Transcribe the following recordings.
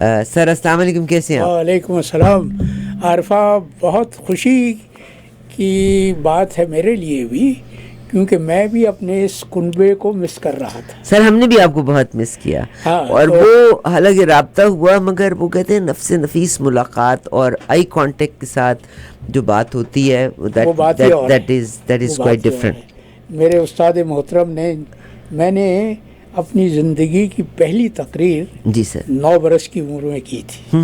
سر السلام علیکم، کیسے ہیں آپ؟ وعلیکم السلام عارفہ، بہت خوشی کی بات ہے میرے لیے بھی، کیونکہ میں بھی اپنے اس کنبے کو مس کر رہا تھا. سر ہم نے بھی آپ کو بہت مس کیا. ہاں، اور وہ حالانکہ رابطہ ہوا، مگر وہ کہتے ہیں نفس نفیس ملاقات اور آئی کانٹیکٹ کے ساتھ جو بات ہوتی ہے وہ بات ہی اور ہے. that is quite different. میرے استاد محترم نے، میں نے اپنی زندگی کی پہلی تقریر جی سر 9 برس کی عمر میں کی تھی.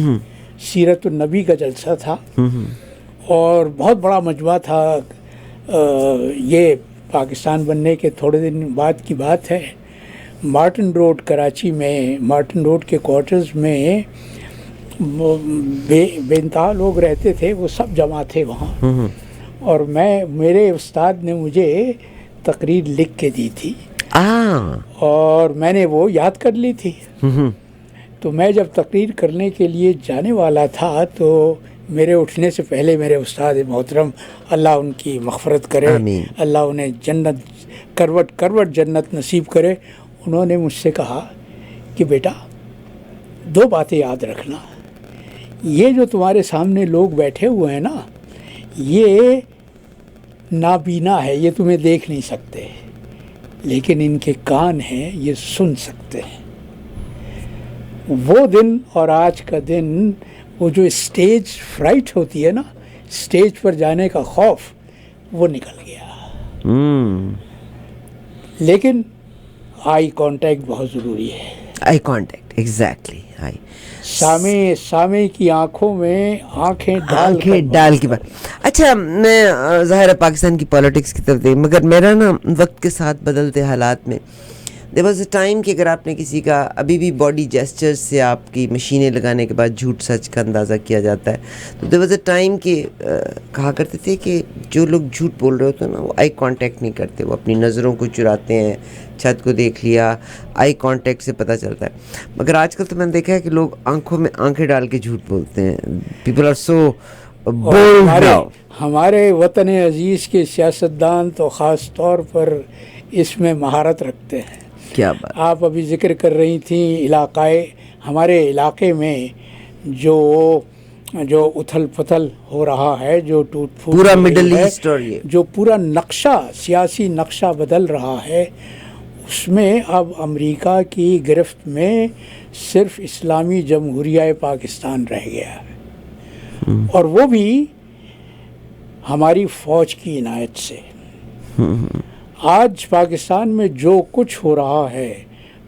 سیرت النبی کا جلسہ تھا اور بہت بڑا مجمع تھا. یہ پاکستان بننے کے تھوڑے دن بعد کی بات ہے. مارٹن روڈ کراچی میں، مارٹن روڈ کے کوارٹرز میں بے انتہا لوگ رہتے تھے، وہ سب جمع تھے وہاں. اور میرے استاد نے مجھے تقریر لکھ کے دی تھی اور میں نے وہ یاد کر لی تھی. تو میں جب تقریر کرنے کے لیے جانے والا تھا تو میرے اٹھنے سے پہلے میرے استاد محترم، اللہ ان کی مغفرت کرے، اللہ انہیں جنت کروٹ جنت نصیب کرے، انہوں نے مجھ سے کہا کہ بیٹا 2 باتیں یاد رکھنا. یہ جو تمہارے سامنے لوگ بیٹھے ہوئے ہیں نا، یہ نابینا ہے، یہ تمہیں دیکھ نہیں سکتے، لیکن ان کے کان ہیں، یہ سن سکتے ہیں. وہ دن اور آج کا دن، وہ جو اسٹیج فرائٹ ہوتی ہے نا، اسٹیج پر جانے کا خوف، وہ نکل گیا. لیکن آئی کانٹیکٹ بہت ضروری ہے. Eye contact exactly. سامع کی آنکھوں میں آنکھیں ڈال کی بات. اچھا، میں ظاہر ہے پاکستان کی پالیٹکس کی طرف دیکھ، مگر میرا نا وقت کے ساتھ بدلتے حالات میں there was a time کہ اگر آپ نے کسی کا ابھی بھی باڈی جیسچرز سے آپ کی مشینیں لگانے کے بعد جھوٹ سچ کا اندازہ کیا جاتا ہے. تو there was a time کہ کہا کرتے تھے کہ جو لوگ جھوٹ بول رہے ہوتے ہیں نا، وہ آئی کانٹیکٹ نہیں کرتے، وہ اپنی نظروں کو چراتے ہیں. چھت کو دیکھ لیا، آئی کانٹیکٹ سے پتہ چلتا ہے. مگر آج کل تو میں نے دیکھا ہے کہ لوگ آنکھوں میں آنکھیں ڈال کے جھوٹ بولتے ہیں. People are so bold now. ہمارے وطن عزیز کے سیاستدان تو خاص طور پر اس میں مہارت رکھتے ہیں. کیا بات. آپ ابھی ذکر کر رہی تھیں ہمارے علاقے میں جو اتھل پتھل ہو رہا ہے، جو ٹوٹ پھوٹ پورا مڈل ایسٹ اور یہ جو پورا نقشہ، سیاسی نقشہ بدل رہا ہے، اس میں اب امریکہ کی گرفت میں صرف اسلامی جمہوریہ پاکستان رہ گیا ہے، اور وہ بھی ہماری فوج کی عنایت سے. آج پاکستان میں جو کچھ ہو رہا ہے،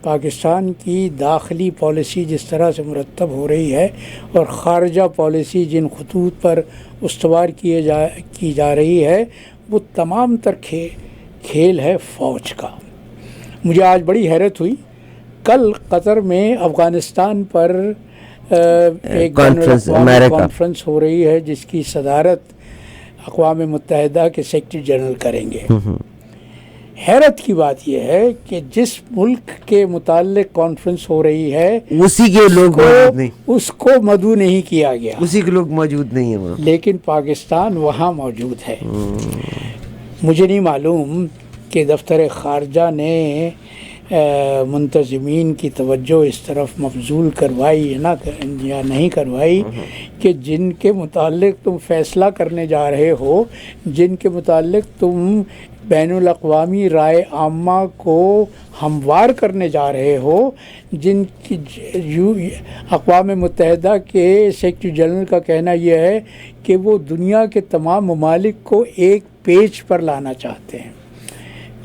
پاکستان کی داخلی پالیسی جس طرح سے مرتب ہو رہی ہے اور خارجہ پالیسی جن خطوط پر استوار کی جا رہی ہے، وہ تمام تر کھیل ہے فوج کا. مجھے آج بڑی حیرت ہوئی، کل قطر میں افغانستان پر ایک کانفرنس ہو رہی ہے جس کی صدارت اقوام متحدہ کے سیکرٹری جنرل کریں گے. حیرت کی بات یہ ہے کہ جس ملک کے متعلق کانفرنس ہو رہی ہے، اسی کے لوگ اس کو مدعو نہیں کیا گیا، اسی کے لوگ موجود نہیں ہیں وہاں، لیکن پاکستان وہاں موجود ہے. مجھے نہیں معلوم کہ دفتر خارجہ نے منتظمین کی توجہ اس طرف مبذول کروائی یا نہیں کروائی کہ جن کے متعلق تم فیصلہ کرنے جا رہے ہو، جن کے متعلق تم بین الاقوامی رائے عامہ کو ہموار کرنے جا رہے ہو، جن کی اقوام متحدہ کے سیکرٹری جنرل کا کہنا یہ ہے کہ وہ دنیا کے تمام ممالک کو ایک پیج پر لانا چاہتے ہیں،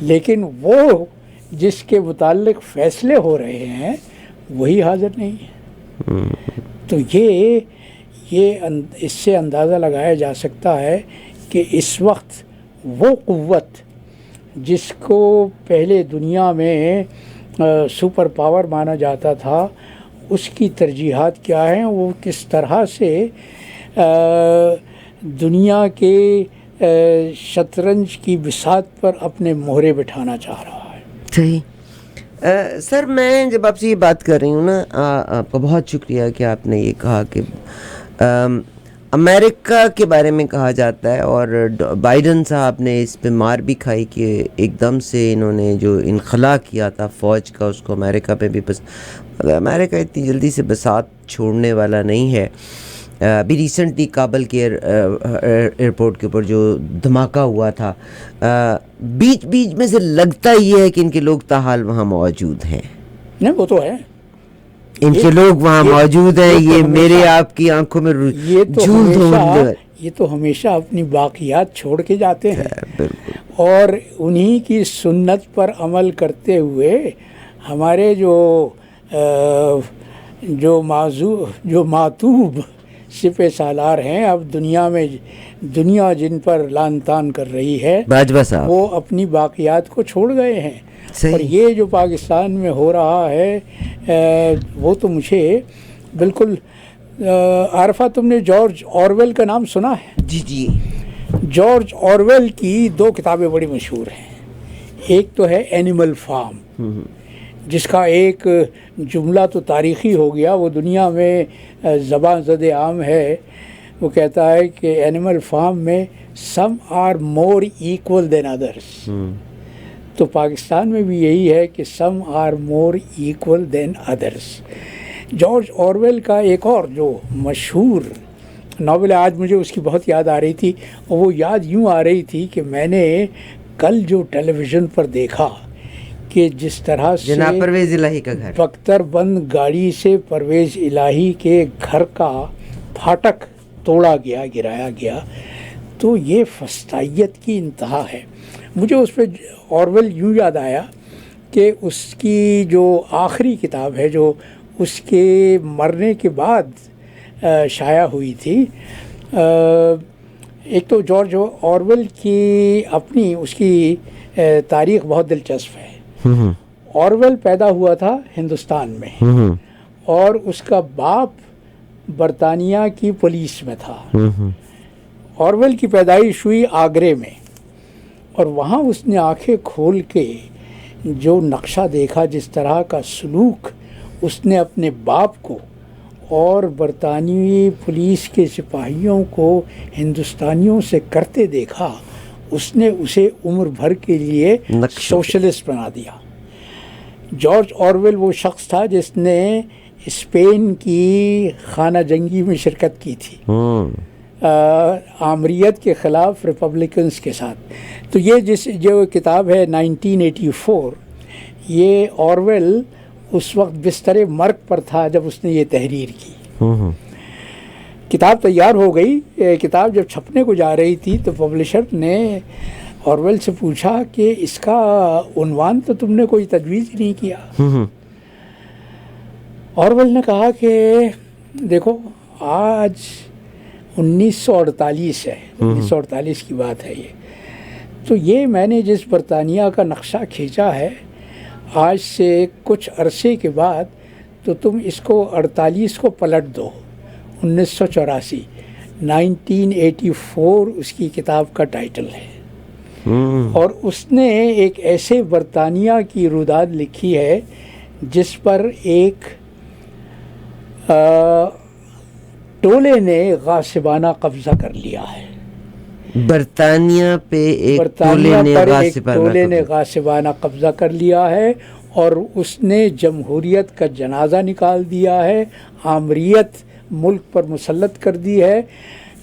لیکن وہ جس کے متعلق فیصلے ہو رہے ہیں وہی حاضر نہیں ہے. تو یہ اس سے اندازہ لگایا جا سکتا ہے کہ اس وقت وہ قوت جس کو پہلے دنیا میں سپر پاور مانا جاتا تھا، اس کی ترجیحات کیا ہیں، وہ کس طرح سے دنیا کے شطرنج کی بساط پر اپنے مہرے بٹھانا چاہ رہا ہے. صحیح. سر میں جب آپ سے یہ بات کر رہی ہوں نا، آپ کا بہت شکریہ کہ آپ نے یہ کہا کہ امریکہ کے بارے میں کہا جاتا ہے، اور بائیڈن صاحب نے اس پہ مار بھی کھائی کہ ایک دم سے انہوں نے جو انخلا کیا تھا فوج کا، اس کو امریکہ پہ بھی امریکہ اتنی جلدی سے بساط چھوڑنے والا نہیں ہے. ابھی ریسنٹلی کابل کے ایئرپورٹ کے اوپر جو دھماکہ ہوا تھا, بیچ بیچ میں سے لگتا یہ ہے کہ ان کے لوگ تاحال وہاں موجود ہیں. نہیں وہ تو ہے, ان کے لوگ وہاں موجود ہیں. یہ میرے آپ کی آنکھوں میں یہ تو ہمیشہ اپنی باقیات چھوڑ کے جاتے ہیں, اور انہی کی سنت پر عمل کرتے ہوئے ہمارے جو معتوب سپہ سالار ہیں, اب دنیا جن پر لان تان کر رہی ہے, باجوہ صاحب, وہ اپنی باقیات کو چھوڑ گئے ہیں. اور یہ جو پاکستان میں ہو رہا ہے وہ تو مجھے بالکل. عارفہ, تم نے جارج اورویل کا نام سنا ہے؟ جی جی. جارج اورویل کی 2 کتابیں بڑی مشہور ہیں. ایک تو ہے اینیمل فارم, جس کا ایک جملہ تو تاریخی ہو گیا, وہ دنیا میں زبان زد عام ہے. وہ کہتا ہے کہ اینیمل فارم میں سم آر مور ایکول دین ادرس. تو پاکستان میں بھی یہی ہے کہ some are more equal than others. George Orwell کا ایک اور جو مشہور ناول ہے, آج مجھے اس کی بہت یاد آ رہی تھی, اور وہ یاد یوں آ رہی تھی کہ میں نے کل جو ٹیلی ویژن پر دیکھا کہ جس طرح سے جناب پرویز الہی کا گھر, بختر بند گاڑی سے پرویز الہی کے گھر کا پھاٹک توڑا گیا, گرایا گیا, تو یہ فسطائیت کی انتہا ہے. مجھے اس پہ اورویل یوں یاد آیا کہ اس کی جو آخری کتاب ہے, جو اس کے مرنے کے بعد شائع ہوئی تھی, ایک تو جارج اورویل کی اپنی اس کی تاریخ بہت دلچسپ ہے. اورویل پیدا ہوا تھا ہندوستان میں, اور اس کا باپ برطانیہ کی پولیس میں تھا. اورویل کی پیدائش ہوئی آگرے میں, اور وہاں اس نے آنکھیں کھول کے جو نقشہ دیکھا, جس طرح کا سلوک اس نے اپنے باپ کو اور برطانوی پولیس کے سپاہیوں کو ہندوستانیوں سے کرتے دیکھا, اس نے اسے عمر بھر کے لیے سوشلسٹ بنا دیا. جارج اورویل وہ شخص تھا جس نے اسپین کی خانہ جنگی میں شرکت کی تھی, آمریت کے خلاف ریپبلکنز کے ساتھ. تو یہ جو کتاب ہے 1984, یہ اورویل اس وقت بستر مرگ پر تھا جب اس نے یہ تحریر کی. کتاب تیار ہو گئی. کتاب جب چھپنے کو جا رہی تھی تو پبلشر نے اورویل سے پوچھا کہ اس کا عنوان تو تم نے کوئی تجویز ہی نہیں کیا. اورویل نے کہا کہ دیکھو, آج 1948 ہے, 1948 کی بات ہے یہ, تو یہ میں نے جس برطانیہ کا نقشہ کھینچا ہے آج سے کچھ عرصے کے بعد, تو تم اس کو 48 کو پلٹ دو. 1984 1984 اس کی کتاب کا ٹائٹل ہے, اور اس نے ایک ایسے برطانیہ کی روداد لکھی ہے جس پر ایک ٹولے نے غاصبانہ قبضہ کر لیا ہے. برطانیہ پہ ایک ٹولے نے غاصبانہ قبضہ کر لیا ہے, اور اس نے جمہوریت کا جنازہ نکال دیا ہے, آمریت ملک پر مسلط کر دی ہے.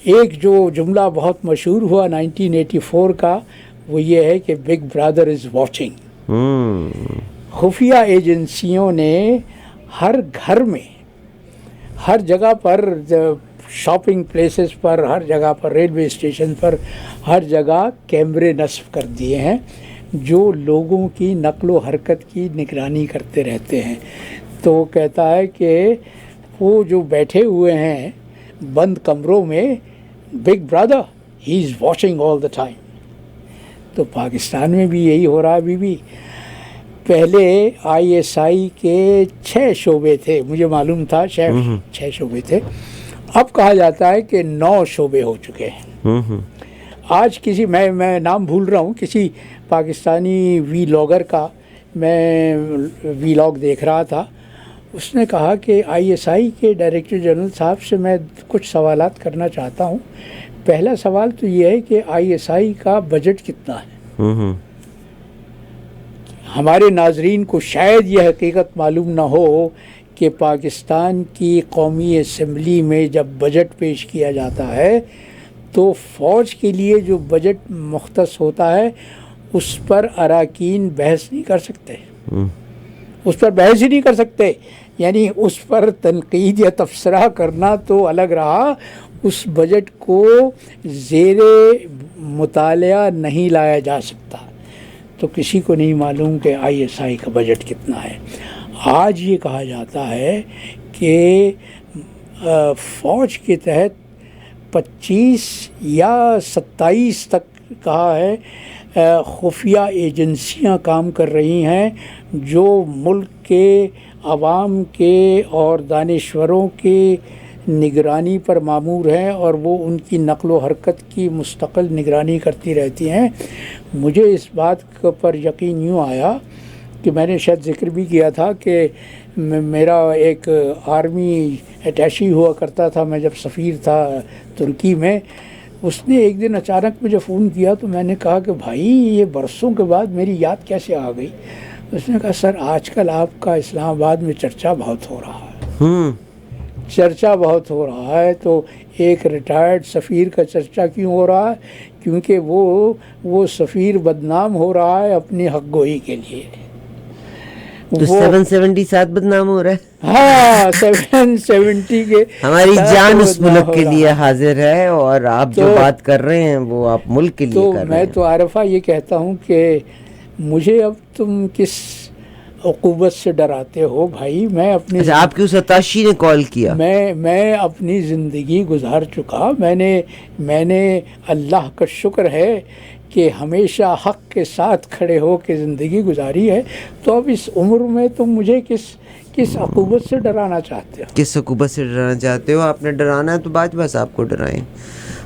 ایک جو جملہ بہت مشہور ہوا 1984 کا, وہ یہ ہے کہ بگ برادر از واچنگ. خفیہ ایجنسیوں نے ہر گھر میں, ہر جگہ پر, شاپنگ پلیسز پر, ہر جگہ پر, ریلوے اسٹیشن پر, ہر جگہ کیمرے نصب کر دیے ہیں جو لوگوں کی نقل و حرکت کی نگرانی کرتے رہتے ہیں. تو وہ کہتا ہے کہ وہ جو بیٹھے ہوئے ہیں بند کمروں میں, Big Brother he is watching all the time. تو پاکستان میں بھی یہی ہو رہا ہے ابھی بھی. پہلے ISI کے 6 شعبے تھے, مجھے معلوم تھا 6 شعبے تھے, اب کہا جاتا ہے کہ 9 شعبے ہو چکے ہیں. آج کسی, میں نام بھول رہا ہوں, کسی پاکستانی وی لاگر کا میں وی لاگ دیکھ رہا تھا, اس نے کہا کہ ISI کے ڈائریکٹر جنرل صاحب سے میں کچھ سوالات کرنا چاہتا ہوں. پہلا سوال تو یہ ہے کہ ISI کا بجٹ کتنا ہے. ہمارے ناظرین کو شاید یہ حقیقت معلوم نہ ہو کہ پاکستان کی قومی اسمبلی میں جب بجٹ پیش کیا جاتا ہے تو فوج کے لیے جو بجٹ مختص ہوتا ہے اس پر اراکین بحث نہیں کر سکتے، اس پر بحث ہی نہیں کر سکتے، یعنی اس پر تنقید یا تبصرہ کرنا تو الگ رہا، اس بجٹ کو زیر مطالعہ نہیں لایا جا سکتا۔ تو کسی کو نہیں معلوم کہ آئی ایس آئی کا بجٹ کتنا ہے۔ آج یہ کہا جاتا ہے کہ فوج کے تحت 25 یا 27 تک کہا ہے خفیہ ایجنسیاں کام کر رہی ہیں جو ملک کے عوام کے اور دانشوروں کے نگرانی پر مامور ہیں اور وہ ان کی نقل و حرکت کی مستقل نگرانی کرتی رہتی ہیں۔ مجھے اس بات پر یقین یوں آیا کہ میں نے شاید ذکر بھی کیا تھا کہ میرا ایک آرمی اٹیچی ہوا کرتا تھا، میں جب سفیر تھا ترکی میں، اس نے ایک دن اچانک مجھے فون کیا تو میں نے کہا کہ بھائی یہ برسوں کے بعد میری یاد کیسے آ گئی؟ اس نے کہا سر آج کل آپ کا اسلام آباد میں چرچا بہت ہو رہا ہے، چرچا بہت ہو رہا ہے۔ تو ایک ریٹائرڈ سفیر کا چرچا کیوں ہو رہا ہے؟ کیونکہ وہ سفیر بدنام ہو رہا ہے اپنی حق گوئی کے لیے۔ تو 777 بدنام ہو رہا ہے، ہاں 770 کے ہماری جان اس ملک کے لیے حاضر ہے، اور آپ جو بات کر رہے ہیں وہ آپ ملک کے لیے کر رہے ہیں۔ میں تو عارفہ یہ کہتا ہوں کہ مجھے اب تم کس عقوبت سے ڈراتے ہو بھائی؟ میں اپنی آپ کی اس عطاشی نے کال کیا، میں اپنی زندگی گزار چکا، میں نے اللہ کا شکر ہے کہ ہمیشہ حق کے ساتھ کھڑے ہو کے زندگی گزاری ہے، تو اب اس عمر میں تم مجھے کس عقوبت سے ڈرانا چاہتے ہو؟ کس عقوبت سے ڈرانا چاہتے ہو؟ آپ نے ڈرانا ہے تو باجوہ صاحب کو ڈرائیں۔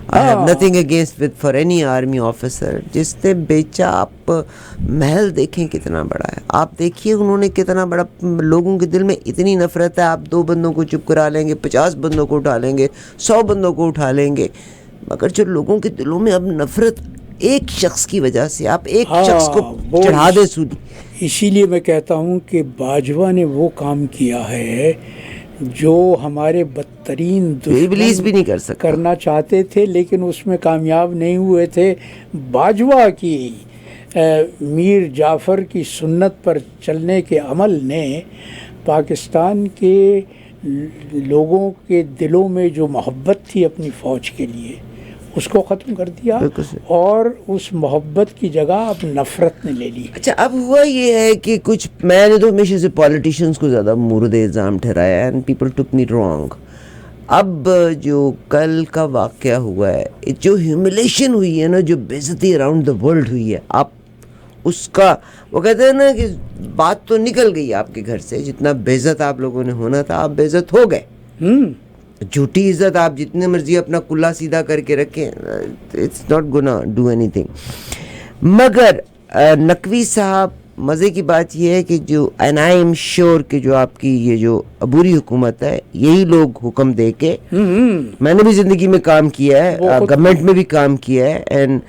I have nothing against with for any army officer جس نے بیچا۔ آپ محل دیکھیں کتنا بڑا ہے، آپ دیکھیے انہوں نے کتنا بڑا، لوگوں کے دل میں اتنی نفرت ہے، آپ 2 بندوں کو چپ کرا لیں گے، 50 بندوں کو اٹھا لیں گے، 100 بندوں کو اٹھا لیں گے، مگر جو لوگوں کے دلوں میں اب نفرت ایک شخص کی وجہ سے، آپ ایک شخص کو چڑھا دے سولی۔ اسی لیے میں کہتا ہوں کہ باجوہ نے وہ کام کیا ہے جو ہمارے بدترین ابلیس بھی نہیں کر سکتا، کرنا چاہتے تھے لیکن اس میں کامیاب نہیں ہوئے تھے۔ باجوہ کی میر جعفر کی سنت پر چلنے کے عمل نے پاکستان کے لوگوں کے دلوں میں جو محبت تھی اپنی فوج کے لیے اس کو ختم کر دیا، اور اس محبت کی جگہ اب نفرت نے لے لی۔ اچھا اب ہوا یہ ہے کہ کچھ، میں نے تو ہمیشہ سے پولیٹیشنز کو زیادہ مورد الزام ٹھہرایا ہے، and people took me wrong. اب جو کل کا واقعہ ہوا ہے، جو ہیوملیشن ہوئی ہے نا، جو بےعزتی اراؤنڈ دا ورلڈ ہوئی ہے، آپ اس کا، وہ کہتے ہیں نا کہ بات تو نکل گئی آپ کے گھر سے، جتنا بےعزت آپ لوگوں نے ہونا تھا آپ بےعزت ہو گئے۔ جھوٹی عزت آپ جتنے مرضی اپنا کلا سیدھا کر کے رکھیں، it's not gonna do anything. مگر نقوی صاحب، مزے کی بات یہ ہے کہ جو اینڈ آئی ایم شیور کہ جو آپ کی یہ جو عبوری حکومت ہے، یہی لوگ حکم دے کے، میں نے بھی زندگی میں کام کیا ہے، گورنمنٹ میں بھی کام کیا ہے، اینڈ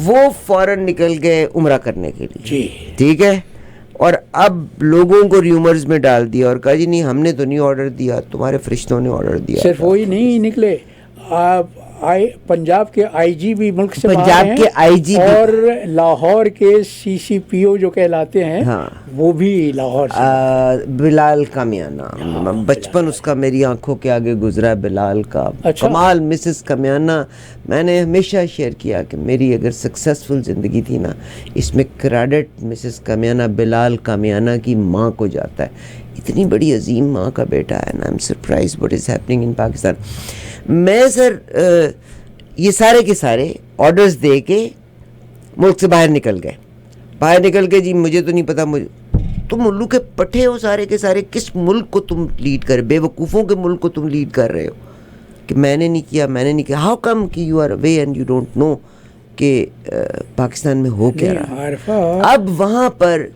وہ فوراً نکل گئے عمرہ کرنے کے لیے، ٹھیک ہے، اور اب لوگوں کو ریومرز میں ڈال دیا اور کہا جی نہیں ہم نے تو نہیں آرڈر دیا، تمہارے فرشتوں نے آرڈر دیا۔ صرف وہی نہیں نکلے، پنجاب کے آئی جی بھی ملک سے پنجاب کے آئی جی اور لاہور کے سی سی پی او جو کہلاتے ہیں وہ بھی لاہور سے۔ بلال کامیانہ، بچپن اس کا میری آنکھوں کے آگے گزرا، بلال کا کمال۔ مسز کامیانہ، میں نے ہمیشہ شیئر کیا کہ میری اگر سکسیسفل زندگی تھی نا، اس میں کریڈٹ مسز کامیانہ، بلال کامیانہ کی ماں کو جاتا ہے۔ اتنی بڑی عظیم ماں کا بیٹا ہے نا، I am surprise what is happening in Pakistan. میں سر یہ سارے کے سارے آرڈرز دے کے ملک سے باہر نکل گئے جی مجھے تو نہیں پتا، تم الو کے پٹھے ہو سارے کے سارے، کس ملک کو تم لیڈ کر، بے وقوفوں کے ملک کو تم لیڈ کر رہے ہو کہ میں نے نہیں کیا۔ ہاؤ کم کہ you are away and you don't know کہ پاکستان میں ہو کیا رہا۔ اب وہاں پر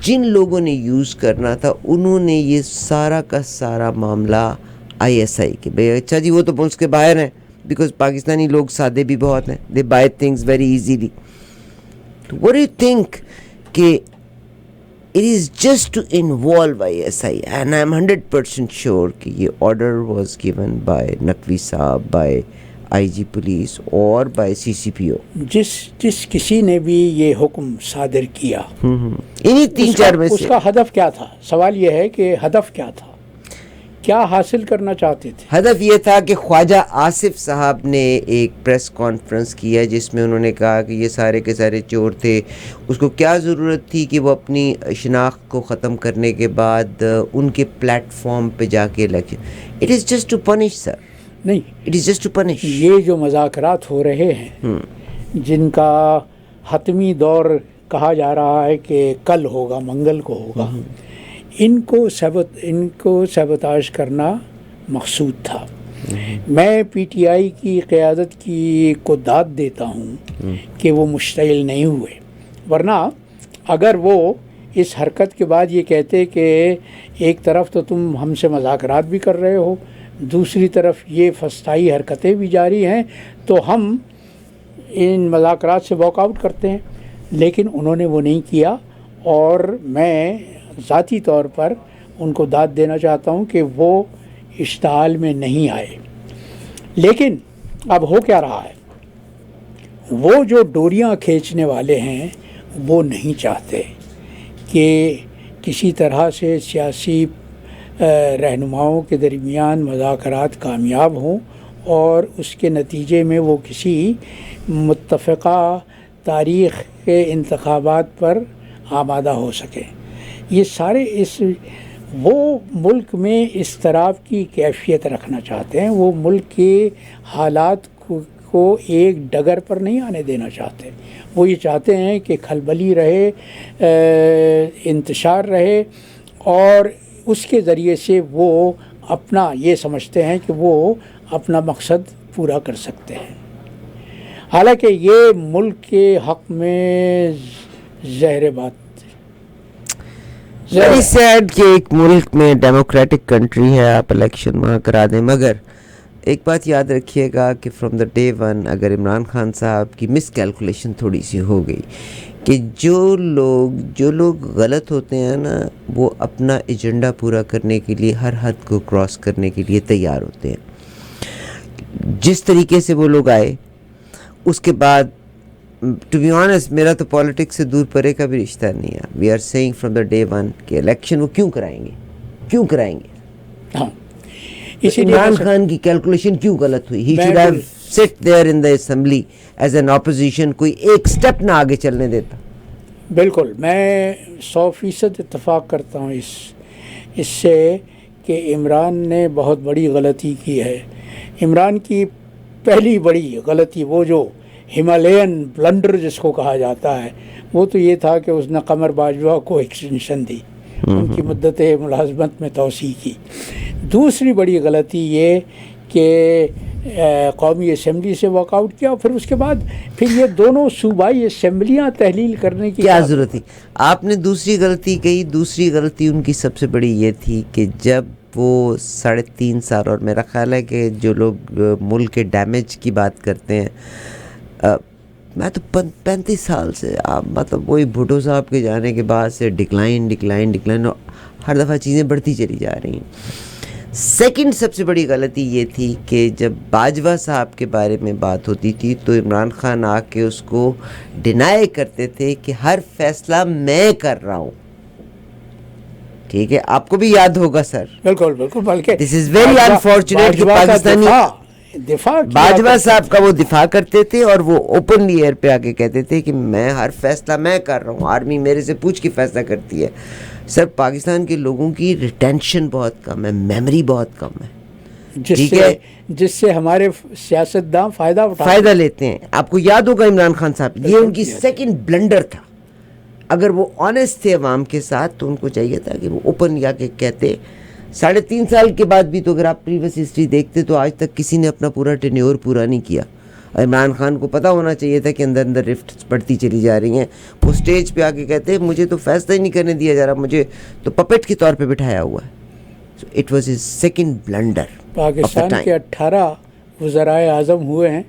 جن لوگوں نے یوز کرنا تھا انہوں نے یہ سارا کا سارا معاملہ آئی ایس آئی کے، بھائی اچھا جی وہ تو ملک کے باہر ہیں، بیکاز پاکستانی لوگ سادے بھی بہت ہیں، they buy things very easily. What do you think کہ it is just to involve ISI, and I am 100% sure کہ یہ order was given by Naqvi Saab, by IG police اور by CCPO. جس کسی نے بھی یہ حکم صادر کیا انہی 3-4 میں سے اس کا ہدف کیا تھا؟ سوال یہ ہے کہ ہدف کیا تھا، کیا حاصل کرنا چاہتے تھے؟ ہدف یہ تھا کہ خواجہ آصف صاحب نے ایک پریس کانفرنس کیا جس میں انہوں نے کہا کہ یہ سارے کے سارے چور تھے. اس کو کیا ضرورت تھی کہ وہ اپنی شناخت کو ختم کرنے کے بعد ان کے پلیٹ فارم پہ جا کے election. It is just to punish sir. نہیں، it is just to punish. یہ جو مذاکرات ہو رہے ہیں جن کا حتمی دور کہا جا رہا ہے کہ کل ہوگا، منگل کو ہوگا، ان کو سیبوتاژ کرنا مقصود تھا. میں پی ٹی آئی کی قیادت کو داد دیتا ہوں کہ وہ مشتعل نہیں ہوئے، ورنہ اگر وہ اس حرکت کے بعد یہ کہتے کہ ایک طرف تو تم ہم سے مذاکرات بھی کر رہے ہو، دوسری طرف یہ فسطائی حرکتیں بھی جاری ہیں، تو ہم ان مذاکرات سے واک آؤٹ کرتے ہیں. لیکن انہوں نے وہ نہیں کیا، اور میں ذاتی طور پر ان کو داد دینا چاہتا ہوں کہ وہ اشتعال میں نہیں آئے. لیکن اب ہو کیا رہا ہے، وہ جو ڈوریاں کھینچنے والے ہیں وہ نہیں چاہتے کہ کسی طرح سے سیاسی رہنماؤں کے درمیان مذاکرات کامیاب ہوں اور اس کے نتیجے میں وہ کسی متفقہ تاریخ کے انتخابات پر آمادہ ہو سکیں. یہ سارے وہ ملک میں اضطراب کی کیفیت رکھنا چاہتے ہیں، وہ ملک کے حالات کو ایک ڈگر پر نہیں آنے دینا چاہتے. وہ یہ چاہتے ہیں کہ کھلبلی رہے، انتشار رہے، اور اس کے ذریعے سے وہ اپنا یہ سمجھتے ہیں کہ وہ اپنا مقصد پورا کر سکتے ہیں. حالانکہ یہ ملک کے حق میں زہر بات. ویری سیڈ کہ ایک ملک میں ڈیموکریٹک کنٹری ہے، آپ الیکشن وہاں کرا دیں. مگر ایک بات یاد رکھیے گا کہ فرام دا ڈے ون اگر عمران خان صاحب کی مس کیلکولیشن تھوڑی سی ہو گئی کہ جو لوگ غلط ہوتے ہیں نا، وہ اپنا ایجنڈا پورا کرنے کے لیے ہر حد کو کراس کرنے کے لیے تیار ہوتے ہیں. جس طریقے سے وہ لوگ آئے، اس کے بعد ٹو بی آنیسٹ میرا تو پالیٹکس سے دور پرے کا بھی رشتہ نہیں ہے. We are seeing from the day one کہ الیکشن وہ کیوں کرائیں گے. ہاں، عمران خان کی کیلکولیشن کیوں غلط ہوئی؟ ہی شوڈ ہیو سٹ there in the assembly as an opposition, کوئی ایک سٹیپ نہ آگے چلنے دیتا. بالکل، میں 100% اتفاق کرتا ہوں اس سے کہ عمران نے بہت بڑی غلطی کی ہے. عمران کی پہلی بڑی غلطی، وہ جو ہمالیئن بلنڈر جس کو کہا جاتا ہے، وہ تو یہ تھا کہ اس نے قمر باجوہ کو ایکسٹینشن دی، ان کی مدت ملازمت میں توسیع کی. دوسری بڑی غلطی یہ کہ قومی اسمبلی سے واک آؤٹ کیا، پھر اس کے بعد پھر یہ دونوں صوبائی اسمبلیاں تحلیل کرنے کی کیا ضرورت تھی. آپ نے دوسری غلطی کہی. دوسری غلطی ان کی سب سے بڑی یہ تھی کہ جب وہ 3.5 سال، اور میرا خیال ہے کہ جو لوگ ملک کے ڈیمیج کی بات کرتے ہیں، میں تو 35 سال سے مطلب وہی بھٹو صاحب کے جانے کے بعد سے ڈکلائن اور ہر دفعہ چیزیں بڑھتی چلی جا رہی ہیں. سیکنڈ سب سے بڑی غلطی یہ تھی کہ جب باجوہ صاحب کے بارے میں بات ہوتی تھی تو عمران خان آ کے اس کو ڈینائی کرتے تھے کہ ہر فیصلہ میں کر رہا ہوں. ٹھیک ہے، آپ کو بھی یاد ہوگا سر. بالکل، بلکہ دس از ویری انفارچونیٹ کہ پاکستانی باجوہ صاحب کا وہ دفاع کرتے تھے اور وہ اوپنلی ایئر پہ آ کے کہتے تھے کہ میں ہر فیصلہ میں کر رہا ہوں، آرمی میرے سے پوچھ کے فیصلہ کرتی ہے. سر پاکستان کے لوگوں کی ریٹینشن بہت کم ہے، میموری بہت کم ہے، جس سے ہمارے سیاستداں فائدہ لیتے ہیں. آپ کو یاد ہوگا عمران خان صاحب، یہ ان کی سیکنڈ بلنڈر تھا. اگر وہ آنیسٹ تھے عوام کے ساتھ تو ان کو چاہیے تھا کہ وہ اوپن یا کے کہتے. 3.5 سال کے بعد بھی تو اگر آپ پریویس ہسٹری دیکھتے تو آج تک کسی نے اپنا پورا ٹینیور پورا نہیں کیا. عمران خان کو پتہ ہونا چاہیے تھا کہ اندر رفٹس بڑھتی چلی جا رہی ہیں. وہ اسٹیج پہ آ کے کہتے مجھے تو فیصلہ ہی نہیں کرنے دیا جا رہا، مجھے تو پپٹ کے طور پہ بٹھایا ہوا ہے. So it was his second blunder. Pakistan کے 18 وزرائے اعظم ہوئے ہیں،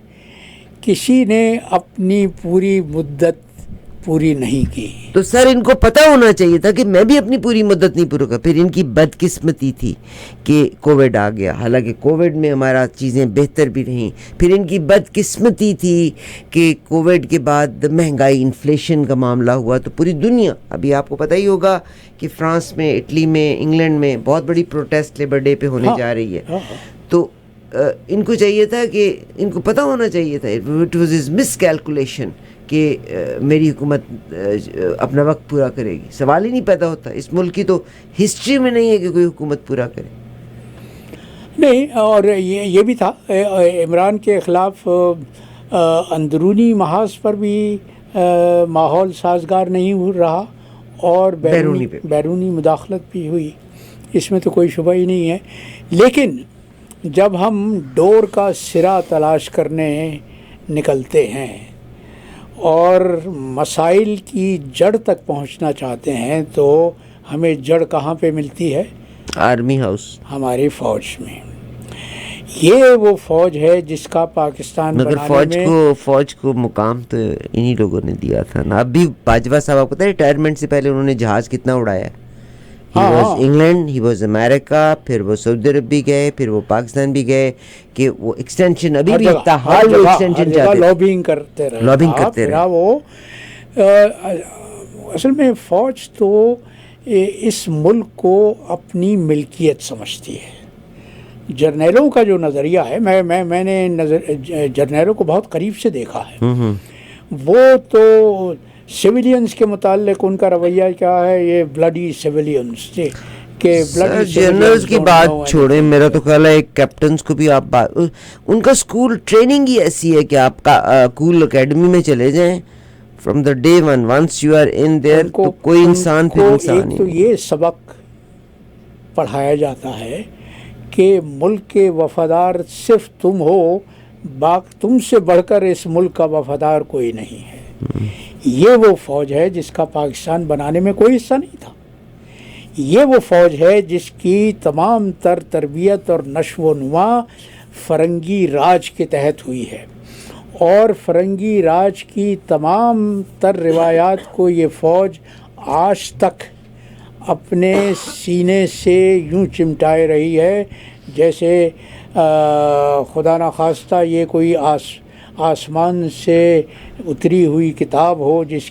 کسی نے اپنی پوری مدت پوری نہیں کی. تو سر ان کو پتہ ہونا چاہیے تھا کہ میں بھی اپنی پوری مدت نہیں پورا کر. پھر ان کی بدقسمتی تھی کہ کووڈ آ گیا, حالانکہ کووڈ میں ہمارا چیزیں بہتر بھی رہیں. پھر ان کی بدقسمتی تھی کہ کووڈ کے بعد مہنگائی, انفلیشن کا معاملہ ہوا, تو پوری دنیا, ابھی آپ کو پتہ ہی ہوگا کہ فرانس میں, اٹلی میں, انگلینڈ میں بہت بڑی پروٹیسٹ لیبر ڈے پہ ہونے جا رہی ہے. تو ان کو چاہیے تھا کہ ان کو پتہ ہونا چاہیے تھا, it was is miss calculation کہ میری حکومت اپنا وقت پورا کرے گی. سوال ہی نہیں پیدا ہوتا. اس ملک کی تو ہسٹری میں نہیں ہے کہ کوئی حکومت پورا کرے. نہیں, اور یہ بھی تھا عمران کے خلاف اندرونی محاذ پر بھی ماحول سازگار نہیں رہا, اور بیرونی مداخلت بھی ہوئی, اس میں تو کوئی شبہ ہی نہیں ہے. لیکن جب ہم ڈور کا سرا تلاش کرنے نکلتے ہیں اور مسائل کی جڑ تک پہنچنا چاہتے ہیں, تو ہمیں جڑ کہاں پہ ملتی ہے؟ آرمی ہاؤس, ہماری فوج میں. یہ وہ فوج ہے جس کا پاکستان مگر فوج کو مقام تو انہی لوگوں نے دیا تھا نا. اب بھی باجوہ صاحب آپ کو پتہ ہے ریٹائرمنٹ سے پہلے انہوں نے جہاز کتنا اڑایا ہے. He was England, he was America, پھر وہ سعودی عرب بھی گئے, پھر وہ پاکستان بھی گئے, کہ وہ ایکسٹینشن ابھی بھی تاحال وہ ایکسٹینشن چاہتے ہیں, لابنگ کرتے رہے. لابنگ کرتے رہے. وہ اصل میں فوج تو اس ملک کو اپنی ملکیت سمجھتی ہے. جرنیلوں کا جو نظریہ ہے, میں نے جرنیلوں کو بہت قریب سے دیکھا ہے. وہ تو سویلینز کے متعلق ان کا رویہ کیا ہے, یہ بلڈی سویلینز کہ جنرلز کی بات چھوڑیں, میرا تو خیال ہے ایک کیپٹنز کو بھی آپ ان کا اسکول ٹریننگ ہی ایسی ہے کہ آپ کا کول اکیڈمی میں چلے جائیں from the day one, once you are in there تو کوئی انسان پھر انسان نہیں. تو یہ سبق پڑھایا جاتا ہے کہ ملک کے وفادار صرف تم ہو, تم سے بڑھ کر اس ملک کا وفادار کوئی نہیں ہے. یہ وہ فوج ہے جس کا پاکستان بنانے میں کوئی حصہ نہیں تھا. یہ وہ فوج ہے جس کی تمام تر تربیت اور نشو و نما فرنگی راج کے تحت ہوئی ہے, اور فرنگی راج کی تمام تر روایات کو یہ فوج آج تک اپنے سینے سے یوں چمٹائے رہی ہے جیسے خدا نخواستہ یہ کوئی آسمان سے اتری ہوئی کتاب ہو جس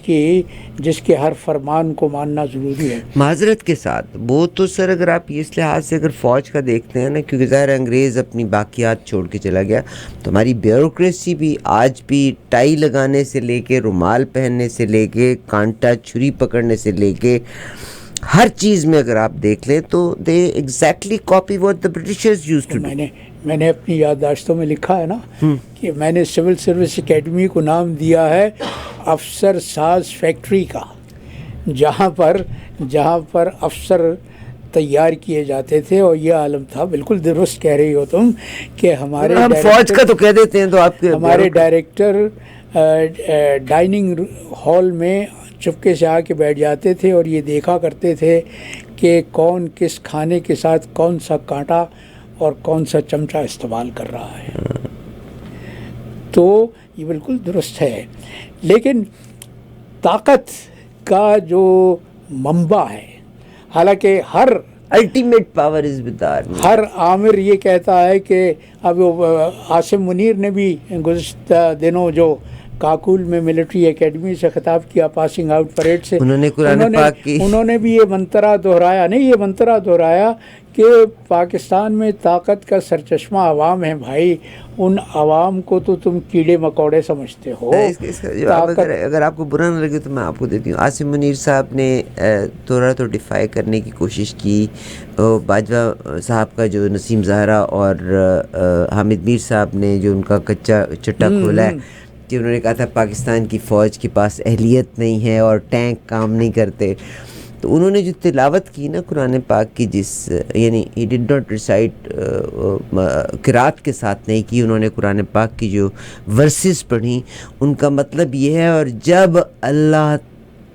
کے ہر فرمان کو ماننا ضروری ہے. معذرت کے ساتھ وہ تو سر, اگر آپ اس لحاظ سے اگر فوج کا دیکھتے ہیں نا, کیونکہ ظاہر انگریز اپنی باقیات چھوڑ کے چلا گیا, تو ہماری بیوروکریسی بھی آج بھی ٹائی لگانے سے لے کے, رومال پہننے سے لے کے, کانٹا چھری پکڑنے سے لے کے, ہر چیز میں اگر آپ دیکھ لیں تو they exactly copy what the Britishers used to do. میں نے اپنی یادداشتوں میں لکھا ہے نا کہ میں نے سول سروس اکیڈمی کو نام دیا ہے افسر ساز فیکٹری کا, جہاں پر افسر تیار کیے جاتے تھے. اور یہ عالم تھا, بالکل درست کہہ رہی ہو تم, کہ ہمارے فوج کا تو کہہ دیتے ہیں, تو آپ کے ہمارے ڈائریکٹر ڈائننگ ہال میں چپکے سے آ کے بیٹھ جاتے تھے اور یہ دیکھا کرتے تھے کہ کون کس کھانے کے ساتھ کون سا کانٹا اور کون سا چمچہ استعمال کر رہا ہے. تو یہ بالکل درست ہے. لیکن طاقت کا جو منبع ہے, حالانکہ ہر ultimate power is with the army, ہر عامر یہ کہتا ہے کہ اب عاصم منیر نے بھی گزشتہ دنوں جو کاکول میں ملٹری اکیڈمی سے خطاب کیا پاسنگ آؤٹ پریڈ سے, انہوں نے قرآن پاک کی, انہوں نے بھی یہ منترا دہرایا کہ پاکستان میں طاقت کا سرچشمہ عوام ہے. بھائی, ان عوام کو تو تم کیڑے مکوڑے سمجھتے ہو. اگر آپ کو برا نہ لگے تو میں آپ کو دیتی ہوں. عاصم منیر صاحب نے تھوڑا تو ڈیفائی کرنے کی کوشش کی. باجوہ صاحب کا جو نسیم زہرا اور حامد میر صاحب نے جو ان کا کچا چٹا کھولا ہے, کہ انہوں نے کہا تھا پاکستان کی فوج کے پاس اہلیت نہیں ہے اور ٹینک کام نہیں کرتے. تو انہوں نے جو تلاوت کی نا قرآن پاک کی, یعنی ہی ڈڈ ناٹ ریسائٹ قرات کے ساتھ نہیں کی, انہوں نے قرآن پاک کی جو ورسز پڑھی, ان کا مطلب یہ ہے, اور جب اللہ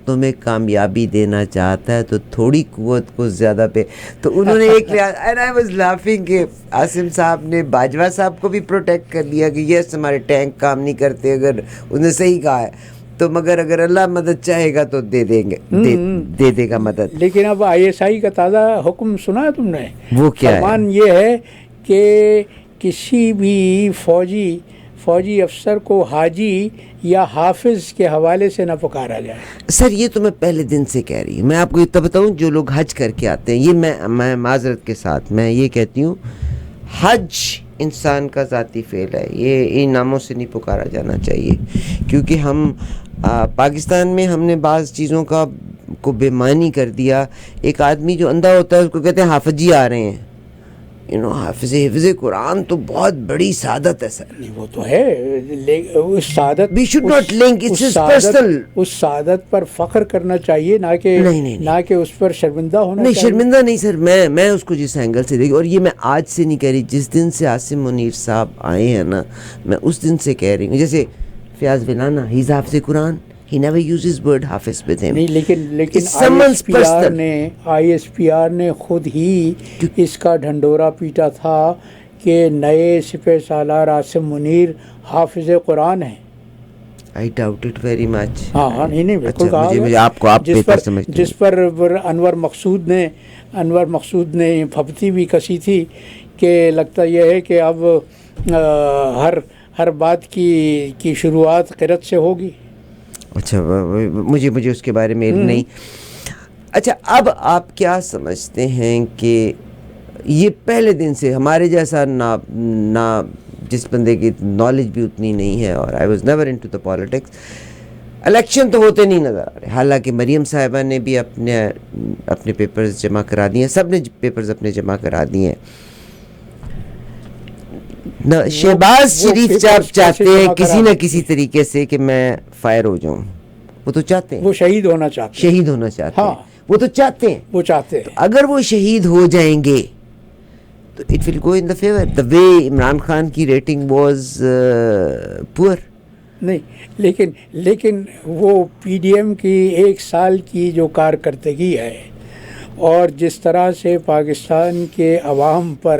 تمہیں کامیابی دینا چاہتا ہے تو تھوڑی قوت کو زیادہ پہ. تو انہوں نے ایک لحاظ, اینڈ آئی واز لافنگ, کہ عاصم صاحب نے باجوہ صاحب کو بھی پروٹیکٹ کر لیا کہ یس ہمارے ٹینک کام نہیں کرتے, اگر انہوں نے صحیح کہا ہے. تو مگر اگر اللہ مدد چاہے گا تو دے دیں گے، دے دے گا مدد. لیکن اب ISI کا تازہ حکم سنا ہے تم نے؟ وہ کیا ہے؟ فرمان یہ ہے کہ کسی بھی فوجی افسر کو حاجی یا حافظ کے حوالے سے نہ پکارا جائے. سر یہ تو میں پہلے دن سے کہہ رہی ہوں. میں آپ کو اتنا بتاؤں، جو لوگ حج کر کے آتے ہیں، یہ میں معذرت کے ساتھ میں یہ کہتی ہوں، حج انسان کا ذاتی فعل ہے، یہ ان ناموں سے نہیں پکارا جانا چاہیے. کیونکہ ہم پاکستان میں ہم نے بعض چیزوں کو بے معنی کر دیا. ایک آدمی جو اندھا ہوتا ہے اس کو کہتے ہیں حافظ جی آ رہے ہیں. حفظ قرآن تو بہت بڑی سعادت ہے سر. نہیں وہ تو ہے، اس سعادت We should not link, it's his personal. اس سعادت پر فخر کرنا چاہیے، نہ کہ اس پر شرمندہ ہونا نہیں، چاہیے. شرمندہ نہیں سر. میں اس کو جس اینگل سے دیکھی، اور یہ میں آج سے نہیں کہہ رہی، جس دن سے عاصم منیر صاحب آئے ہیں نا، میں اس دن سے کہہ رہی ہوں. جیسے فیاض ولانا، ہی از حافظ قرآن، he never uses word حافظ with him. نہیں، لیکن It's someone's personal. ISPR نے خود ہی اس کا ڈھنڈورا پیٹا تھا کہ نئے سپہ سالار عاصم منیر حافظ قرآن ہیں. I doubt it very much. ہاں نہیں بالکل کہا. مجھے آپ پیپر سمجھتے ہیں. جس پر انور مقصود نے پھپتی بھی کسی تھی کہ لگتا یہ ہے کہ اب ہر بات کی شروعات قرت سے ہوگی. اچھا، مجھے اس کے بارے میں علم نہیں. اچھا، اب آپ کیا سمجھتے ہیں کہ یہ پہلے دن سے ہمارے جیسا نہ جس بندے کی نالج بھی اتنی نہیں ہے، اور I was never into the politics, election تو ہوتے نہیں نظر آ رہے. حالانکہ مریم صاحبہ نے بھی اپنے پیپرز جمع کرا دیے ہیں، سب نے پیپرز اپنے جمع کرا دیے ہیں. شہباز شریف چاہتے ہیں کسی نہ کسی طریقے سے کہ میں فائر ہو جاؤں. وہ تو چاہتے ہیں، وہ شہید ہونا چاہتے ہیں. وہ تو چاہتے ہیں. اگر وہ شہید ہو جائیں گے تو it will go in the favour. The way Imran Khan کی ریٹنگ واز پور. نہیں، لیکن وہ PDM کی 1 سال کی جو کارکردگی ہے، اور جس طرح سے پاکستان کے عوام پر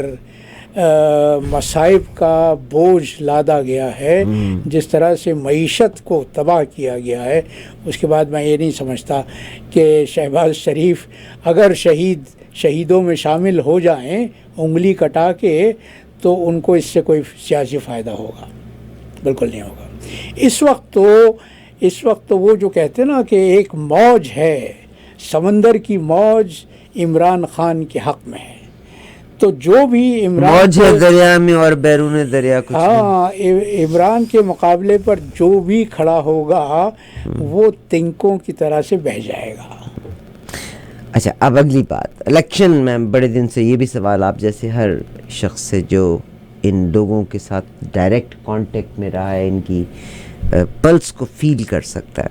مصائب کا بوجھ لادا گیا ہے، جس طرح سے معیشت کو تباہ کیا گیا ہے، اس کے بعد میں یہ نہیں سمجھتا کہ شہباز شریف اگر شہیدوں میں شامل ہو جائیں انگلی کٹا کے، تو ان کو اس سے کوئی سیاسی فائدہ ہوگا. بالکل نہیں ہوگا. اس وقت تو وہ جو کہتے ہیں نا کہ ایک موج ہے، سمندر کی موج عمران خان کے حق میں ہے. تو جو بھی موج ہے دریا میں اور بیرون دریا کچھ عمران کے مقابلے پر جو بھی کھڑا ہوگا وہ تنکوں کی طرح سے بہہ جائے گا. اچھا، اب اگلی بات الیکشن میں بڑے دن سے یہ بھی سوال آپ جیسے ہر شخص سے جو ان لوگوں کے ساتھ ڈائریکٹ کانٹیکٹ میں رہا ہے، ان کی پلس کو فیل کر سکتا ہے.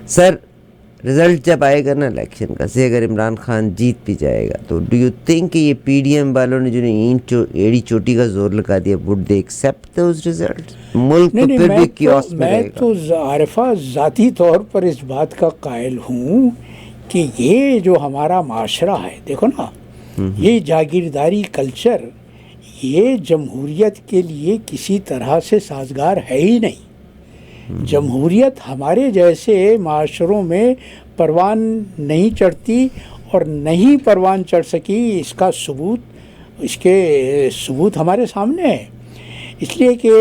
سر، رزلٹ جب آئے گا نا الیکشن کا، سے اگر عمران خان جیت بھی جائے گا تو ڈو یو تھنک کہ یہ PDM والوں نے جو ایڑی چوٹی کا زور لگا دیا، would they accept those results? ملک تو پھر بھی کیوس میں رہے گا. میں تو عارفہ ذاتی طور پر اس بات کا قائل ہوں کہ یہ جو ہمارا معاشرہ ہے، دیکھو نا، یہ جاگیرداری کلچر، یہ جمہوریت کے لیے کسی طرح سے سازگار ہے ہی نہیں. جمہوریت ہمارے جیسے معاشروں میں پروان نہیں چڑھتی، اور نہیں پروان چڑھ سکی اس کے ثبوت ہمارے سامنے ہے. اس لیے کہ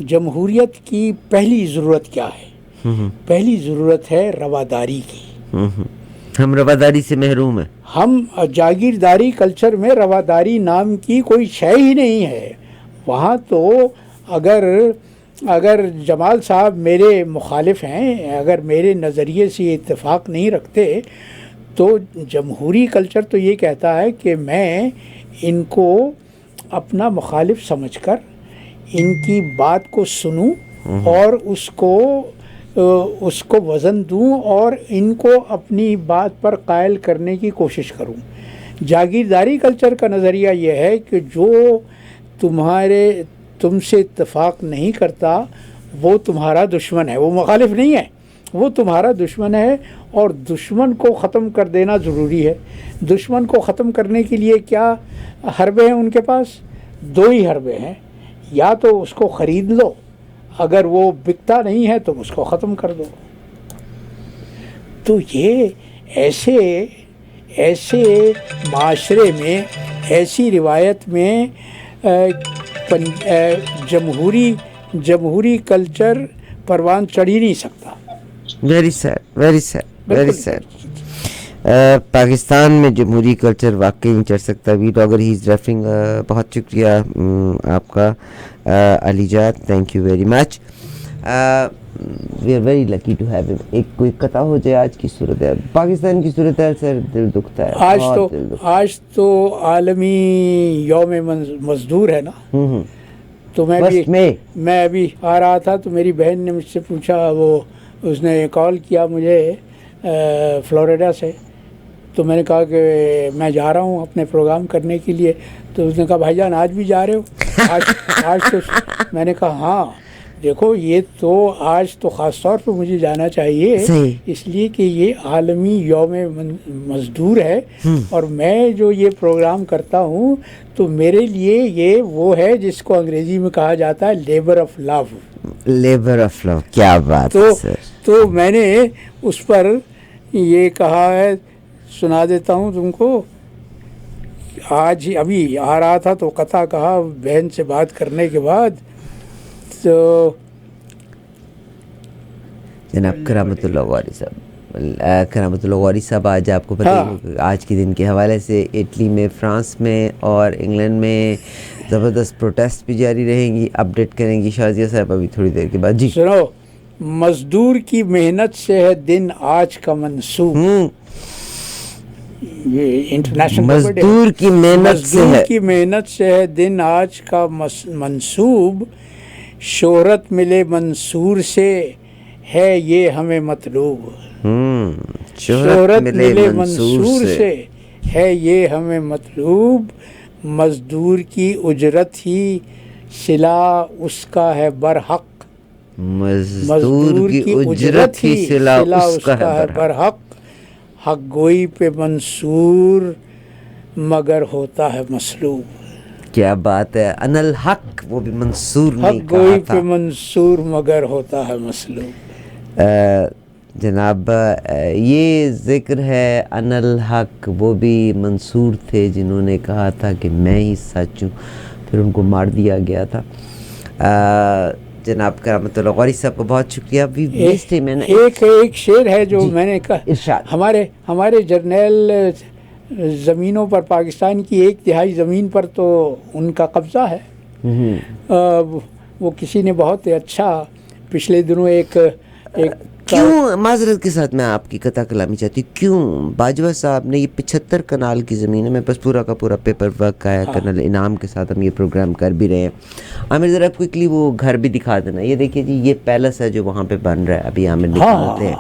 جمہوریت کی پہلی ضرورت کیا ہے؟ پہلی ضرورت ہے رواداری کی. ہم رواداری سے محروم ہیں. ہم جاگیرداری کلچر میں رواداری نام کی کوئی شے ہی نہیں ہے. وہاں تو اگر جمال صاحب میرے مخالف ہیں، اگر میرے نظریے سے اتفاق نہیں رکھتے، تو جمہوری کلچر تو یہ کہتا ہے کہ میں ان کو اپنا مخالف سمجھ کر ان کی بات کو سنوں اور اس کو وزن دوں اور ان کو اپنی بات پر قائل کرنے کی کوشش کروں. جاگیرداری کلچر کا نظریہ یہ ہے کہ جو تم سے اتفاق نہیں کرتا وہ تمہارا دشمن ہے، وہ مخالف نہیں ہے، وہ تمہارا دشمن ہے، اور دشمن کو ختم کر دینا ضروری ہے. دشمن کو ختم کرنے کے لیے کیا حربے ہیں ان کے پاس؟ 2 ہی حربے ہیں. یا تو اس کو خرید لو اگر وہ بکتا نہیں ہے تو اس کو ختم کر دو. تو یہ ایسے معاشرے میں، ایسی روایت میں جمہوری کلچر پروان چڑھ ہی نہیں سکتا. Very sad, very sad, very sad. Pakistan میں جمہوری کلچر واقعی نہیں چڑھ سکتا. We Dogar he is referring. بہت شکریہ آپ کا Ali Jan, thank you very much. We are very lucky to have him. ایک کوئی قطع ہو جائے آج کی صورت ہے، پاکستان کی صورت ہے سر، دل دکھتا ہے. آج تو عالمی یوم مزدور ہے نا. تو میں ابھی آ رہا تھا تو میری بہن نے مجھ سے پوچھا، اس نے کال کیا مجھے فلوریڈا سے. تو میں نے کہا کہ میں جا رہا ہوں اپنے پروگرام کرنے کے لیے. تو اس نے کہا بھائی جان آج بھی جا رہے ہو؟ آج تو میں نے کہا ہاں دیکھو یہ تو آج تو خاص طور پہ مجھے جانا چاہیے اس لیے کہ یہ عالمی یوم مزدور ہے، اور میں جو یہ پروگرام کرتا ہوں تو میرے لیے یہ وہ ہے جس کو انگریزی میں کہا جاتا ہے labour of love. Labour of love, کیا بات ہے سر. تو میں نے اس پر یہ کہا ہے، سنا دیتا ہوں تم کو. آج ابھی آ رہا تھا تو قطع کہا بہن سے بات کرنے کے بعد. تو جناب کرامت اللہ غوری صاحب آج آپ کو پتہ ہے آج کے دن کے حوالے سے اٹلی میں، فرانس میں اور انگلینڈ میں زبردست پروٹیسٹ بھی جاری رہیں گی. اپڈیٹ کریں گی شازیہ صاحب ابھی تھوڑی دیر کے بعد. جی سنو، مزدور کی محنت سے ہے دن آج کا منسوب. یہ انٹرنیشنل مزدور کی محنت سے ہے دن آج کا منسوب. شہرت ملے منصور سے ہے یہ ہمیں مطلوب. شہرت ملے منصور سے ہے یہ ہمیں مطلوب. مزدور کی اجرت ہی صلہ اس کا ہے برحق. مزدور کی اجرت ہی صلہ اس کا ہے برحق. حق گوئی پہ منصور مگر ہوتا ہے مسلوب. کیا بات ہے. ان الحق وہ بھی منصور نہیں حق گوئی پہ منصور مگر ہوتا ہے مسلوب. جناب یہ ذکر ہے ان الحق، وہ بھی منصور تھے جنہوں نے کہا تھا کہ میں ہی سچ ہوں، پھر ان کو مار دیا گیا تھا. جناب کرامت اللہ غوری صاحب کو بہت شکریہ. ایک شعر ہے جو میں نے کہا، ہمارے جرنیل زمینوں پر، پاکستان کی 1/3 زمین پر تو ان کا قبضہ ہے. وہ کسی نے بہت اچھا پچھلے دنوں ایک کیوں، معذرت کے ساتھ میں آپ کی قطع کلامی چاہتی ہوں، کیوں باجوہ صاحب نے یہ 75 کنال کی زمین ہے، میں بس پورا کا پورا پیپر ورک آیا کرنل انعام کے ساتھ ہم یہ پروگرام کر بھی رہے ہیں. عامر ذرا کوئکلی وہ گھر بھی دکھا دینا. یہ دیکھیے جی، یہ پیلس ہے جو وہاں پہ بن رہا ہے، ابھی عامر نکالتے ہیں.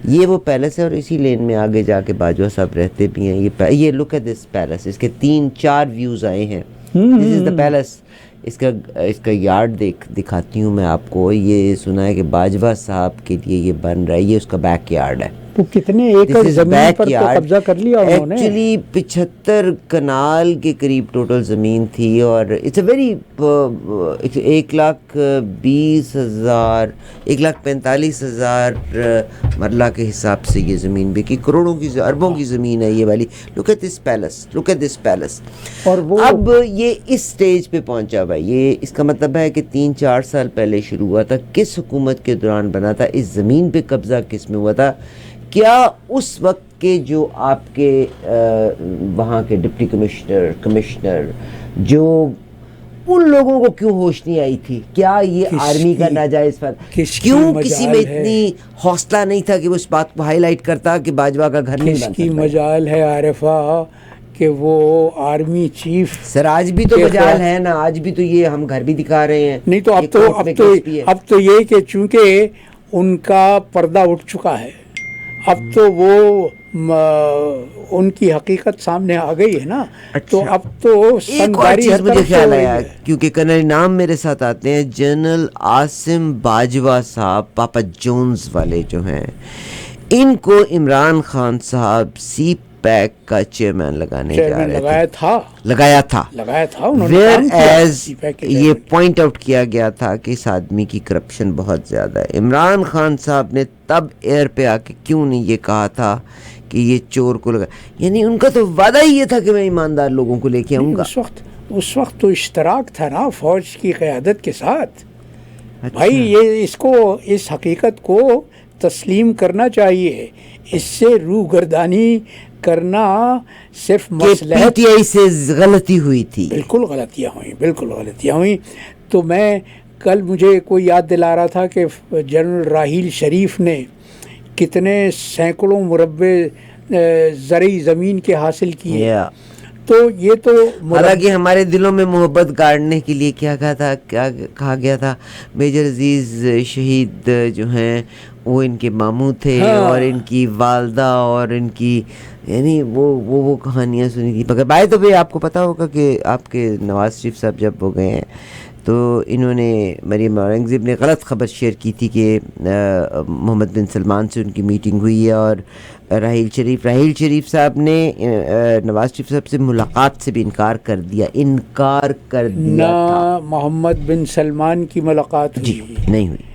یہ وہ پیلس ہے اور اسی لین میں آگے جا کے باجوہ صاحب رہتے بھی ہیں. یہ لک ایٹ دس پیلس، اس کے 3-4 ویوز آئے ہیں. دس از دا پیلس. اس کا یارڈ دکھاتی ہوں میں آپ کو. یہ سنا ہے کہ باجوہ صاحب کے لیے یہ بن رہا ہے. یہ اس کا بیک یارڈ ہے. تو کتنے ایکڑ زمین پر قبضہ کر لیا انہوں نے؟ ایکچولی 75 کنال کے قریب ٹوٹل زمین تھی، اور اٹس اے ویری 1,45,000 مرلہ کے حساب سے یہ زمین بکی. کروڑوں کی، اربوں کی زمین ہے یہ والی. Look at this palace, look at this palace. اور اب یہ اس سٹیج پہ پہنچا بھائی. یہ اس کا مطلب ہے کہ 3-4 سال پہلے شروع ہوا تھا. کس حکومت کے دوران بنا تھا؟ اس زمین پہ قبضہ کس میں ہوا تھا؟ کیا اس وقت کے جو آپ کے وہاں کے ڈپٹی کمشنر جو ان لوگوں کو کیوں ہوش نہیں آئی تھی؟ کیا یہ آرمی کا ناجائز فائدہ؟ کیوں کسی میں اتنی حوصلہ نہیں تھا کہ وہ اس بات کو ہائی لائٹ کرتا کہ باجوہ کا گھر نہیں بن سکتا؟ کس کی مجال ہے عارفہ کہ وہ آرمی چیف. سر آج بھی تو مجال ہے نا، آج بھی تو یہ ہم گھر بھی دکھا رہے ہیں. نہیں تو اب تو یہ کہ چونکہ ان کا پردہ اٹھ چکا ہے، اب تو وہ ان کی حقیقت سامنے آ گئی ہے نا. تو اب تو ایک اور چیز مجھے خیال آیا، کیونکہ کرنل انعام میرے ساتھ آتے ہیں، جنرل عاصم باجوہ صاحب پاپا جونز والے جو ہیں، ان کو عمران خان صاحب پیک کا چیئرمین لگانے جا چیئرمین رہے لگایا تھے لگایا تھا انہوں نے ویئر کام کیا ایز سی پیک کے یہ پوائنٹ آؤٹ کیا گیا تھا کہ اس آدمی کی کرپشن بہت زیادہ ہے. عمران خان صاحب نے تب ایئر پہ آ کے کیوں نہیں یہ کہا تھا کہ یہ چور کو لگا, یعنی ان کا تو وعدہ ہی یہ تھا کہ میں ایماندار لوگوں کو لے کے آؤں گا. اس وقت تو اشتراک تھا نا فوج کی قیادت کے ساتھ. بھائی یہ اس حقیقت کو تسلیم کرنا چاہیے. اس سے روگردانی کرنا صرف مصلحت, پی ٹی آئی سے غلطی ہوئی تھی. بالکل غلطیاں ہوئیں. تو میں کل مجھے کوئی یاد دلا رہا تھا کہ جنرل راحیل شریف نے کتنے سینکڑوں مربع زرعی زمین کے حاصل کیے. تو یہ تو حالانکہ ہمارے دلوں میں محبت گاڑنے کے لیے کیا کہا گیا تھا, میجر عزیز شہید جو ہیں وہ ان کے ماموں تھے اور ان کی والدہ اور ان کی یعنی وہ کہانیاں سنی تھی. مگر بھائی تو بھی آپ کو پتہ ہوگا کہ آپ کے نواز شریف صاحب جب وہ گئے ہیں تو انہوں نے مریم اورنگزیب نے غلط خبر شیئر کی تھی کہ محمد بن سلمان سے ان کی میٹنگ ہوئی ہے, اور راحیل شریف صاحب نے نواز شریف صاحب سے ملاقات سے بھی انکار کر دیا نہ محمد بن سلمان کی ملاقات جی نہیں ہوئی.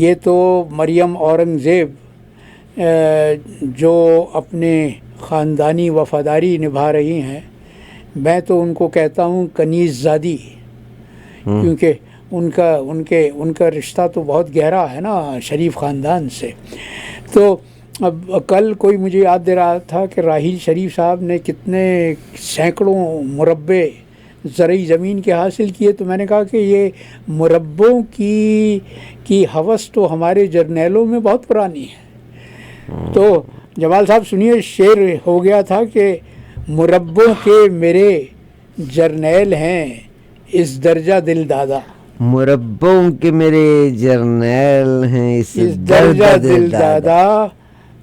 یہ تو مریم اورنگزیب جو اپنے خاندانی وفاداری نبھا رہی ہیں, میں تو ان کو کہتا ہوں کنیز زادی, کیونکہ ان کا رشتہ تو بہت گہرا ہے نا شریف خاندان سے. تو اب کل کوئی مجھے یاد دے رہا تھا کہ راحیل شریف صاحب نے کتنے سینکڑوں مربع زرعی زمین کے حاصل کیے. تو میں نے کہا کہ یہ مربوں کی ہوس تو ہمارے جرنیلوں میں بہت پرانی ہے. تو جمال صاحب سنیے, شعر ہو گیا تھا کہ مربوں کے میرے جرنیل ہیں اس درجہ دل دادا, مربوں کے میرے جرنیل ہیں اس درجہ دل دادا,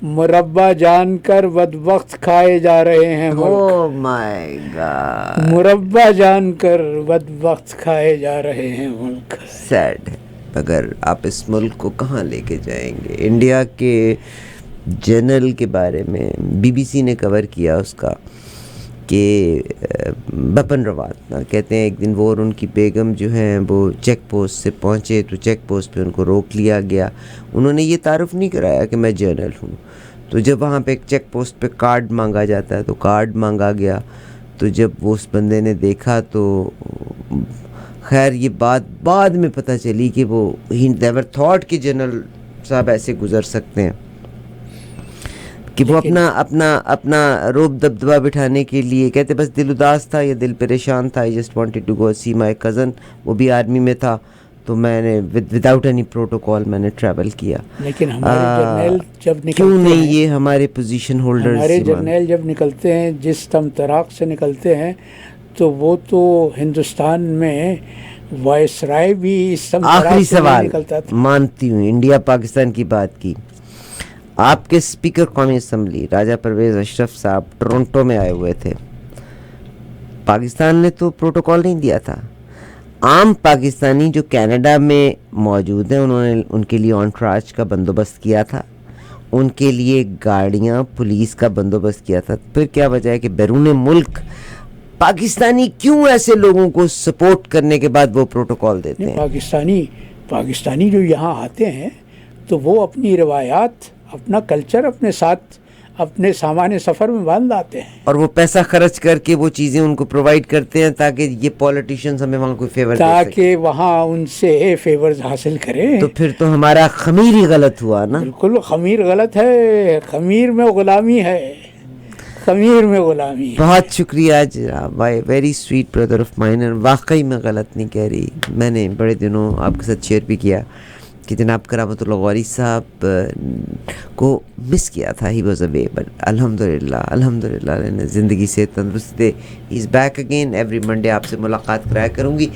مربع جان کر بدبخت کھائے جا رہے ہیں ملک. او مائی گاڈ, مربع جان کر بدبخت کھائے جا رہے ہیں ملک. سیڈ ہے. مگر آپ اس ملک کو کہاں لے کے جائیں گے؟ انڈیا کے جنرل کے بارے میں بی بی سی نے کور کیا اس کا کہ بپن راوت کہتے ہیں ایک دن وہ اور ان کی بیگم جو ہیں وہ چیک پوسٹ سے پہنچے تو چیک پوسٹ پہ ان کو روک لیا گیا. انہوں نے یہ تعارف نہیں کرایا کہ میں جنرل ہوں. تو جب وہاں پہ ایک چیک پوسٹ پہ کارڈ مانگا جاتا ہے تو کارڈ مانگا گیا. تو جب وہ اس بندے نے دیکھا تو خیر یہ بات بعد میں پتہ چلی کہ وہ نیور تھاٹ کہ جنرل صاحب ایسے گزر سکتے ہیں, کہ وہ اپنا روب دبدبہ بٹھانے کے لیے کہتے بس دل اداس تھا یا دل پریشان تھا, I just wanted to go see my cousin, وہ بھی آرمی میں تھا, تو میں نے وداؤٹ اینی پروٹوکول میں نے ٹریول کیا. لیکن ہمارے جرنیل جب نکلتے کیوں نہیں یہ ہمارے پوزیشن ہولڈرز, ہمارے جرنیل جب نکلتے ہیں جس طراق سے نکلتے ہیں تو وہ تو ہندوستان میں وائس رائے بھی اس آخری سوال مانتی ہوں انڈیا پاکستان کی بات کی. آپ کے اسپیکر قومی اسمبلی راجہ پرویز اشرف صاحب ٹورنٹو میں آئے ہوئے تھے. پاکستان نے تو پروٹوکول نہیں دیا تھا. عام پاکستانی جو کینیڈا میں موجود ہیں انہوں نے ان کے لیے آنٹراج کا بندوبست کیا تھا, ان کے لیے گاڑیاں پولیس کا بندوبست کیا تھا. پھر کیا وجہ ہے کہ بیرون ملک پاکستانی کیوں ایسے لوگوں کو سپورٹ کرنے کے بعد وہ پروٹوکول دیتے ہیں؟ پاکستانی جو یہاں آتے ہیں تو وہ اپنی روایات, اپنا کلچر اپنے ساتھ اپنے سامان سفر میں باندھ آتے ہیں, اور وہ پیسہ خرچ کر کے وہ چیزیں ان کو پرووائڈ کرتے ہیں تاکہ یہ پولیٹیشینز ہمیں وہاں کوئی فیور دے سکیں, تاکہ وہاں ان سے فیورز حاصل کریں. تو پھر تو ہمارا خمیر ہی غلط ہوا نا. بالکل خمیر غلط ہے, خمیر میں غلامی ہے, خمیر میں غلامی. بہت شکریہ جناب, very sweet brother of mine. واقعی میں غلط نہیں کہہ رہی, میں نے بڑے دنوں آپ کے ساتھ شیئر بھی کیا کہ جناب کرامت اللہ غوری صاحب کو مس کیا تھا. ہی واز اوے, بٹ الحمدللہ نے زندگی سے تندرست دے. ہی از بیک اگین. ایوری منڈے آپ سے ملاقات کرایا کروں گی.